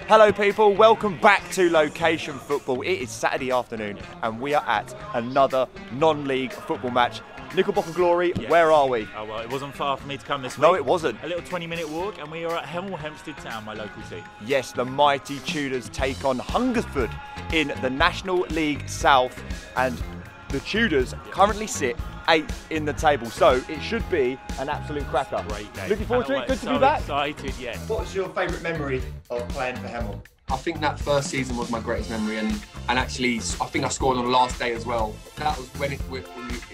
Hello people, welcome back to Location Football. It is Saturday afternoon and we are at another non-league football match. Knickerbocker Glory, yes. Where are we? Oh well, it wasn't far for me to come this week. No, it wasn't. A little 20-minute walk and we are at Hemel Hempstead Town, my local team. Yes, the mighty Tudors take on Hungerford in the National League South, and the Tudors currently sit 8th in the table, so it should be an absolute cracker. Great game. Looking forward to it, good to be back. Excited, yes. What's your favourite memory of playing for Hemel? I think that first season was my greatest memory, and actually I think I scored on the last day as well. That was when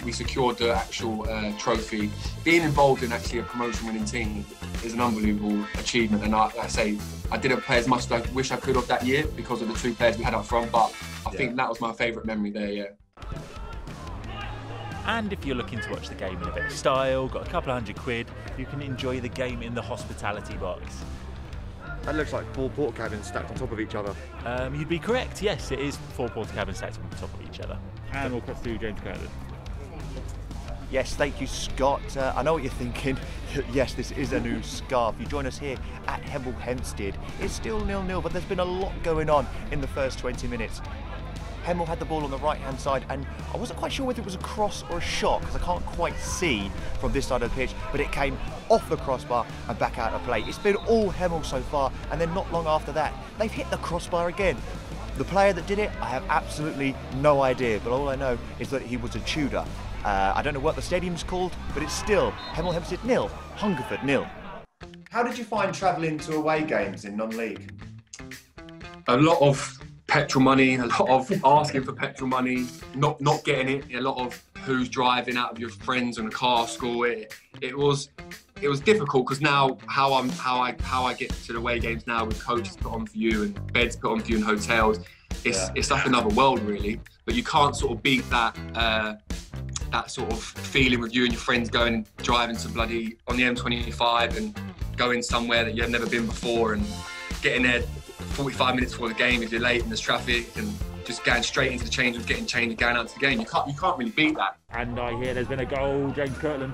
we secured the actual trophy. Being involved in actually a promotion-winning team is an unbelievable achievement, and like I say, I didn't play as much as I wish I could of that year because of the two players we had up front, but I think that was my favourite memory there, yeah. And if you're looking to watch the game in a bit of style, got a couple of £100, you can enjoy the game in the hospitality box. That looks like 4 Portakabins stacked on top of each other. You'd be correct, yes, it is 4 Portakabins stacked on top of each other. And we'll cut to James Kirtland. Yes, thank you, Scott. I know what you're thinking. Yes, this is a new scarf. You join us here at Hemel Hempstead. It's still 0-0, but there's been a lot going on in the first 20 minutes. Hemel had the ball on the right-hand side, and I wasn't quite sure whether it was a cross or a shot, because I can't quite see from this side of the pitch, but it came off the crossbar and back out of play. It's been all Hemel so far, and then not long after that, they've hit the crossbar again. The player that did it, I have absolutely no idea, but all I know is that he was a Tudor. I don't know what the stadium's called, but it's still Hemel Hempstead 0, Hungerford 0. How did you find travelling to away games in non-league? A lot of petrol money, a lot of asking for petrol money, not getting it, a lot of who's driving out of your friends on a car school. It was difficult because now how I get to the away games now with coaches put on for you and beds put on for you in hotels, it's like another world really. But you can't sort of beat that that sort of feeling with you and your friends driving to bloody on the M25 and going somewhere that you've never been before and getting there 45 minutes before the game if you're late and there's traffic, and just going straight into the change rooms, getting changed and going out to the game. You can't really beat that. And I hear there's been a goal, James Kirtland.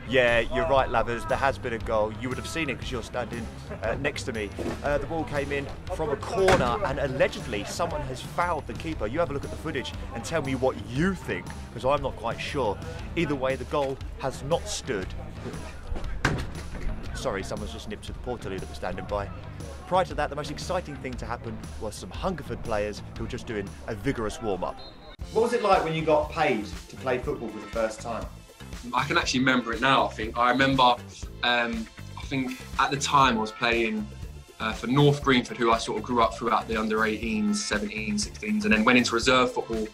Yeah, you're right, Lavers. There has been a goal. You would have seen it because you're standing next to me. The ball came in from a corner, and allegedly someone has fouled the keeper. You have a look at the footage and tell me what you think, because I'm not quite sure. Either way, the goal has not stood. Sorry, someone's just nipped to the portaloo that was standing by. Prior to that, the most exciting thing to happen was some Hungerford players who were just doing a vigorous warm-up. What was it like when you got paid to play football for the first time? I can actually remember it now, I think. I remember, I think at the time I was playing for North Greenford, who I sort of grew up throughout the under-18s, 17s, 16s, and then went into reserve football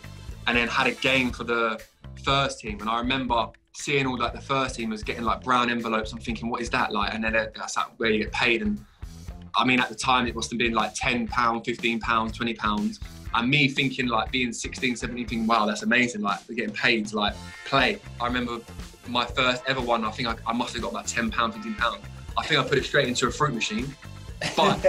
and then had a game for the first team. And I remember seeing all like the first team was getting like brown envelopes. I'm thinking, what is that like? And then that's where you get paid. And I mean, at the time it must have been like £10, £15, £20. And me thinking like being 16, 17, thinking, wow, that's amazing. Like we're getting paid to like play. I remember my first ever one, I think I must have got about £10, £15. I think I put it straight into a fruit machine. But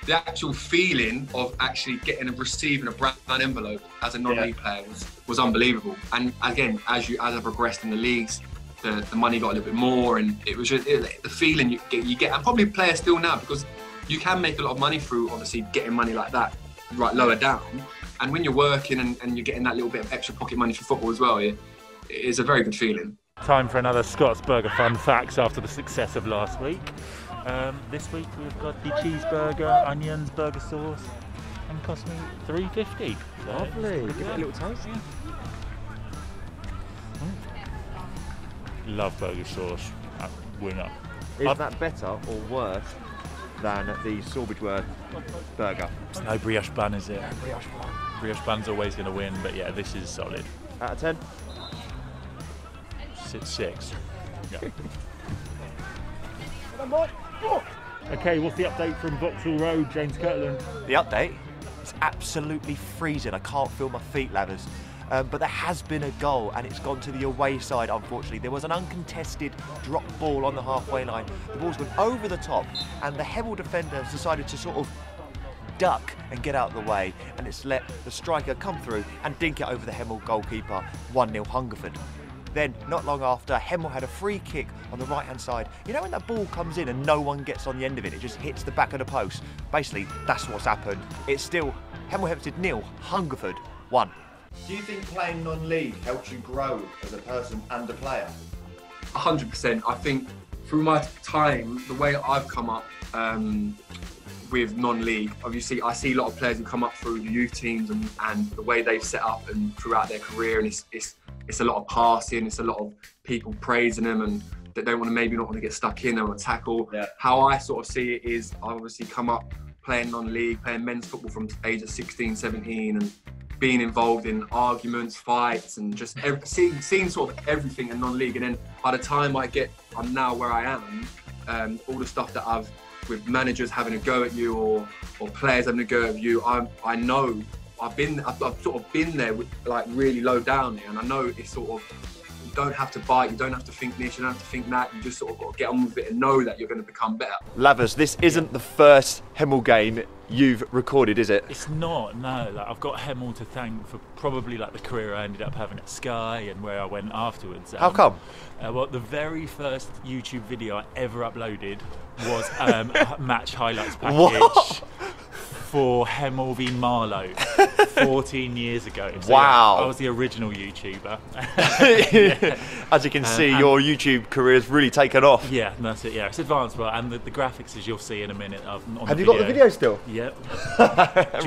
the actual feeling of actually receiving a brown envelope as a non-league player was unbelievable. And again, as I progressed in the leagues, the money got a little bit more, and it was just the feeling you get. And probably players still now, because you can make a lot of money through obviously getting money like that right lower down. And when you're working and you're getting that little bit of extra pocket money for football as well, it is a very good feeling. Time for another Scott's Burger fun facts after the success of last week. This week we've got the cheeseburger, onions, burger sauce, and cost me $3.50. So lovely. Give it a little taste. Love burger sauce. Winner. Is that better or worse than the Sawbridgeworth burger? It's no brioche bun, is it? No brioche bun. Brioche bun's always going to win, but yeah, this is solid. Out of 10? 6. Yeah. Okay, what's the update from Vauxhall Road, James Kirtland? The update? It's absolutely freezing. I can't feel my feet, Ladders. But there has been a goal, and it's gone to the away side, unfortunately. There was an uncontested drop ball on the halfway line. The ball's gone over the top, and the Hemel defender has decided to sort of duck and get out of the way, and it's let the striker come through and dink it over the Hemel goalkeeper. 1-0 Hungerford. Then, not long after, Hemel had a free kick on the right-hand side. You know when that ball comes in and no one gets on the end of it, it just hits the back of the post? Basically, that's what's happened. It's still Hemel Hempstead 0, Hungerford 1. Do you think playing non-league helps you grow as a person and a player? 100%. I think through my time, the way I've come up with non-league, obviously I see a lot of players who come up through the youth teams and the way they've set up and throughout their career, and it's a lot of passing, it's a lot of people praising them and that don't want to, maybe not want to get stuck in, they want to tackle. Yeah. How I sort of see it is I obviously come up playing non-league, playing men's football from the age of 16, 17 and being involved in arguments, fights and just seeing sort of everything in non-league. And then by the time I'm now where I am, all the stuff that with managers having a go at you or players having a go at you, I know I've sort of been there with, like, really low down there, and I know it's sort of, you don't have to bite, you don't have to think this, you don't have to think that, you just sort of got to get on with it and know that you're going to become better. Lavers, this isn't the first Hemel game you've recorded, is it? It's not, no. Like, I've got Hemel to thank for probably like the career I ended up having at Sky and where I went afterwards. How come? Well, the very first YouTube video I ever uploaded was a match highlights package. What? For Hemel v Marlow 14 years ago. So wow. Yeah, I was the original YouTuber. Yeah. As you can see, your YouTube career has really taken off. Yeah, that's it, yeah. It's advanced, well, and the graphics, as you'll see in a minute. Have you got the video still? Yep.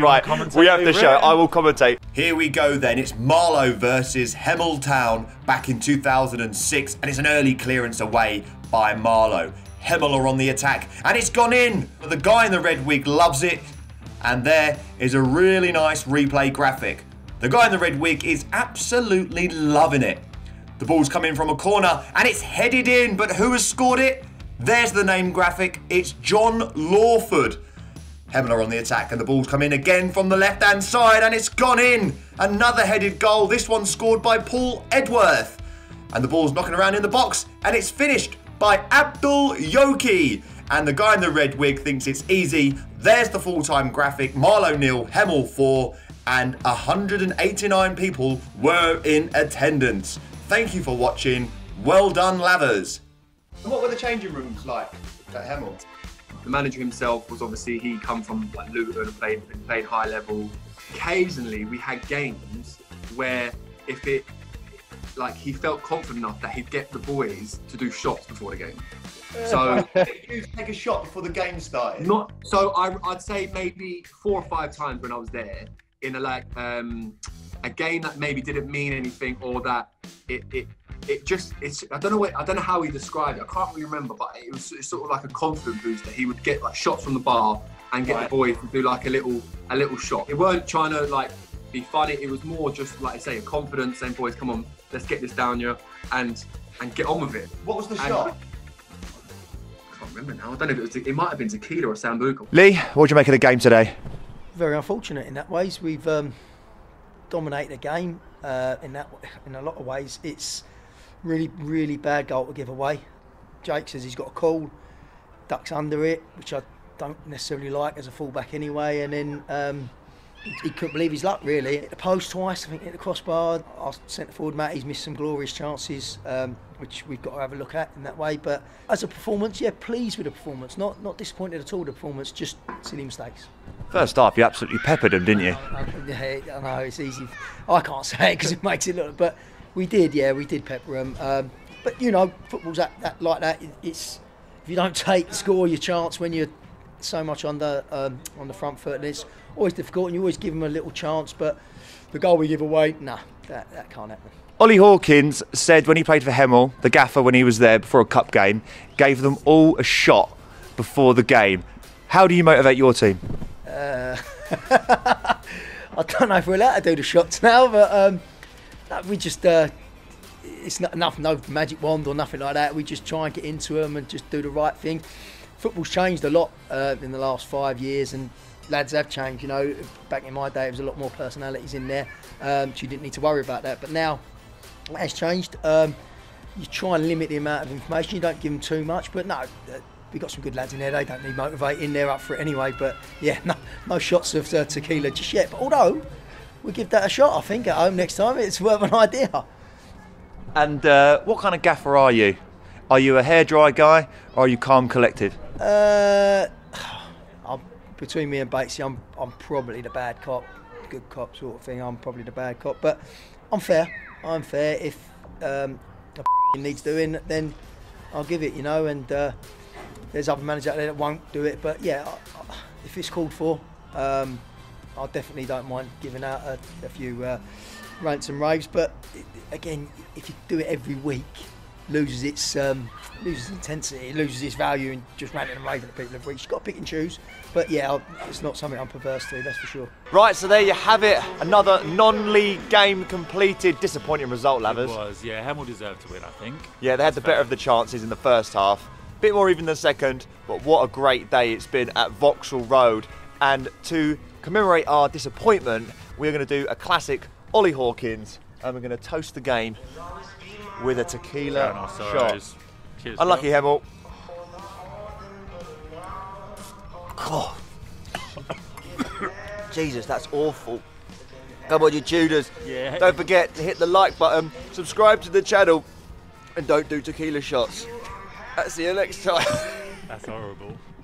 Right, we have to show. I will commentate. Here we go then. It's Marlow versus Hemel Town back in 2006, and it's an early clearance away by Marlow. Hemel are on the attack, and it's gone in. But the guy in the red wig loves it. And there is a really nice replay graphic. The guy in the red wig is absolutely loving it. The ball's come in from a corner and it's headed in, but who has scored it? There's the name graphic, it's John Lawford. Hemel are on the attack and the ball's come in again from the left-hand side and it's gone in. Another headed goal, this one scored by Paul Edworth. And the ball's knocking around in the box and it's finished by Abdul Yoki. And the guy in the red wig thinks it's easy. There's the full-time graphic, Marlow 0, Hemel 4, and 189 people were in attendance. Thank you for watching. Well done, Lavers. What were the changing rooms like at Hemel? The manager himself was obviously, he come from like Luton and played high level. Occasionally we had games where if it, like, he felt confident enough that he'd get the boys to do shots before the game. So you take a shot before the game started? I'd say maybe 4 or 5 times when I was there in a game that maybe didn't mean anything, or that I don't know how he described it. I can't really remember, but it's sort of like a confidence booster. He would get like shots from the bar and get the boys to do like a little shot. It weren't trying to like be funny. It was more just, like I say, a confidence saying, boys, come on, let's get this down here and get on with it. What was the shot? I can't remember now. I don't know if it might have been tequila or sambuca. Lee, what do you make of the game today? Very unfortunate in that ways. We've dominated the game in a lot of ways. It's really, really bad goal to give away. Jake says he's got a call, ducks under it, which I don't necessarily like as a fullback anyway. And then he couldn't believe his luck, really. Hit the post twice, I think hit the crossbar. Our centre forward Matt, he's missed some glorious chances, which we've got to have a look at in that way. But as a performance, yeah, pleased with the performance. Not disappointed at all with the performance, just silly mistakes. First half, you absolutely peppered them, didn't you? I know, it's easy. I can't say it because it makes it look, but we did pepper them. But you know, football's like that. It's, if you don't score your chance when you're so much on the front foot, and it's always difficult, and you always give them a little chance. But the goal we give away, nah, that can't happen. Ollie Hawkins said when he played for Hemel, the gaffer when he was there before a cup game, gave them all a shot before the game. How do you motivate your team? I don't know if we're allowed to do the shots now, but we just it's not enough, no magic wand or nothing like that. We just try and get into them and just do the right thing. Football's changed a lot in the last 5 years, and lads have changed. You know, back in my day, there was a lot more personalities in there, so you didn't need to worry about that. But now it has changed. You try and limit the amount of information. You don't give them too much, but no. We've got some good lads in there, they don't need motivating, they're up for it anyway. But yeah, no shots of tequila just yet. But although, we'll give that a shot, I think, at home next time. It's worth an idea. And what kind of gaffer are you? Are you a hairdryer guy or are you calm, collected? Between me and Batesy, I'm probably the bad cop, good cop sort of thing. I'm probably the bad cop, but I'm fair. I'm fair. If needs doing, then I'll give it, you know. And there's other managers out there that won't do it, but yeah, if it's called for, I definitely don't mind giving out a few rants and raves. But again, if you do it every week, loses its intensity, it loses its value, and just ranting and raving at people every week. You've got to pick and choose. But yeah, it's not something I'm perverse to, that's for sure. Right, so there you have it. Another non-league game completed. Disappointing result, Lathers. It was, yeah. Hemel deserved to win, I think. Yeah, they had the better of the chances in the first half. Bit more even than second, but what a great day it's been at Vauxhall Road. And to commemorate our disappointment, we're going to do a classic Ollie Hawkins, and we're going to toast the game with a tequila shot. Cheers, Unlucky, bro. Hemel. God. Jesus, that's awful. Come on, you Tudors. Yeah. Don't forget to hit the like button, subscribe to the channel, and don't do tequila shots. See you next time. That's horrible.